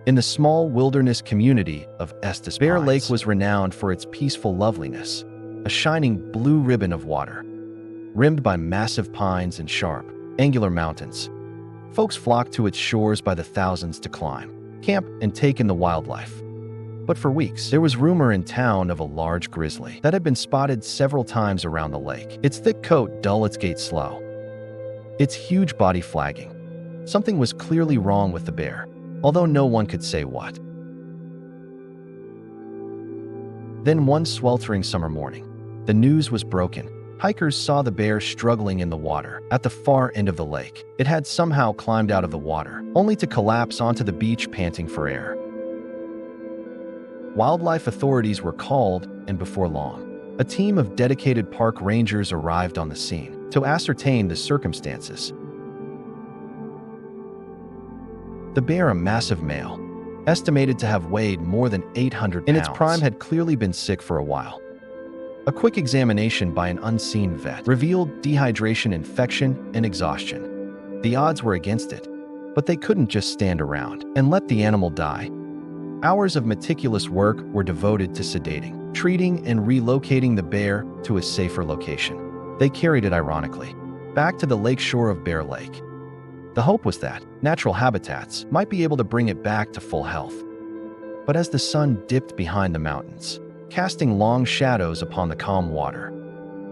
In the small wilderness community of Estes Bear Pines. Lake was renowned for its peaceful loveliness, a shining blue ribbon of water, rimmed by massive pines and sharp, angular mountains. Folks flocked to its shores by the thousands to climb, camp, and take in the wildlife. But for weeks, there was rumor in town of a large grizzly that had been spotted several times around the lake, its thick coat dull, its gait slow, its huge body flagging. Something was clearly wrong with the bear, although no one could say what. Then one sweltering summer morning, the news was broken. Hikers saw the bear struggling in the water at the far end of the lake. It had somehow climbed out of the water, only to collapse onto the beach panting for air. Wildlife authorities were called, and before long, a team of dedicated park rangers arrived on the scene to ascertain the circumstances. The bear, a massive male, estimated to have weighed more than 800 pounds, in its prime had clearly been sick for a while. A quick examination by an unseen vet revealed dehydration, infection, and exhaustion. The odds were against it, but they couldn't just stand around and let the animal die. Hours of meticulous work were devoted to sedating, treating, and relocating the bear to a safer location. They carried it, ironically, back to the lake shore of Bear Lake. The hope was that natural habitats might be able to bring it back to full health. But as the sun dipped behind the mountains, casting long shadows upon the calm water,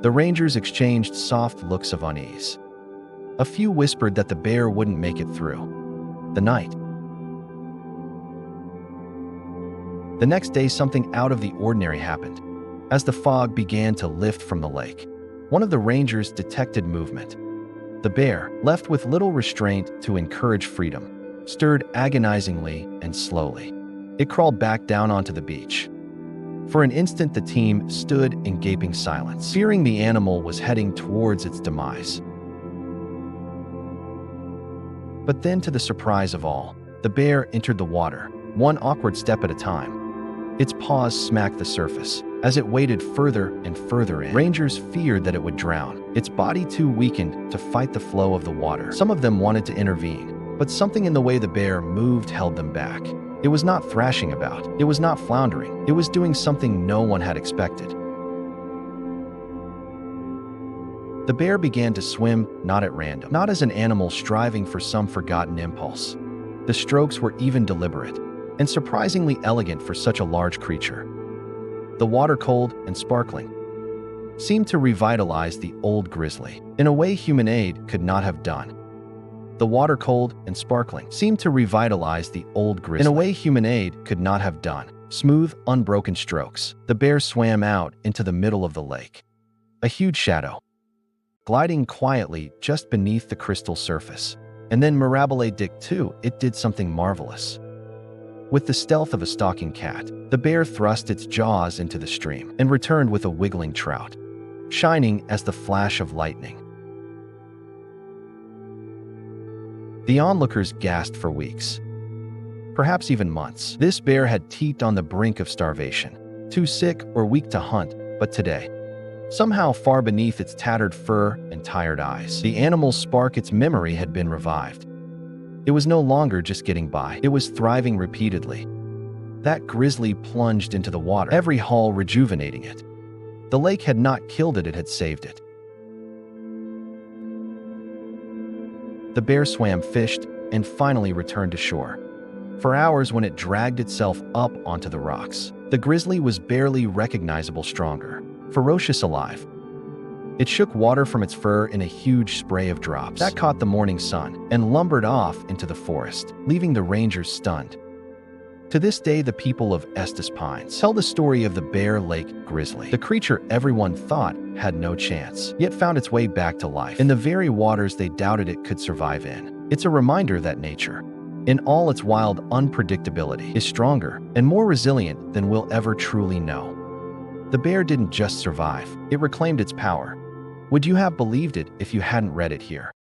the rangers exchanged soft looks of unease. A few whispered that the bear wouldn't make it through the night. The next day, something out of the ordinary happened. As the fog began to lift from the lake, one of the rangers detected movement. The bear, left with little restraint to encourage freedom, stirred agonizingly and slowly. It crawled back down onto the beach. For an instant, the team stood in gaping silence, fearing the animal was heading towards its demise. But then, to the surprise of all, the bear entered the water, one awkward step at a time. Its paws smacked the surface. As it waded further and further in, rangers feared that it would drown, its body too weakened to fight the flow of the water. Some of them wanted to intervene, but something in the way the bear moved held them back. It was not thrashing about, it was not floundering, it was doing something no one had expected. The bear began to swim, not at random, not as an animal striving for some forgotten impulse. The strokes were even deliberate, and surprisingly elegant for such a large creature. The water, cold and sparkling, seemed to revitalize the old grizzly in a way human aid could not have done. The water, cold and sparkling, seemed to revitalize the old grizzly in a way human aid could not have done. Smooth, unbroken strokes. The bear swam out into the middle of the lake, a huge shadow, gliding quietly just beneath the crystal surface. And then, mirabile dictu, it did something marvelous. With the stealth of a stalking cat, the bear thrust its jaws into the stream and returned with a wiggling trout, shining as the flash of lightning. The onlookers gasped for weeks, perhaps even months. This bear had teethed on the brink of starvation, too sick or weak to hunt, but today, somehow far beneath its tattered fur and tired eyes, the animal's spark, its memory, had been revived. It was no longer just getting by, it was thriving repeatedly. That grizzly plunged into the water, every haul rejuvenating it. The lake had not killed it, it had saved it. The bear swam, fished, and finally returned to shore. For hours, when it dragged itself up onto the rocks, the grizzly was barely recognizable, stronger, ferocious, alive. It shook water from its fur in a huge spray of drops that caught the morning sun and lumbered off into the forest, leaving the rangers stunned. To this day, the people of Estes Pines tell the story of the Bear Lake grizzly, the creature everyone thought had no chance, yet found its way back to life in the very waters they doubted it could survive in. It's a reminder that nature, in all its wild unpredictability, is stronger and more resilient than we'll ever truly know. The bear didn't just survive, it reclaimed its power. Would you have believed it if you hadn't read it here?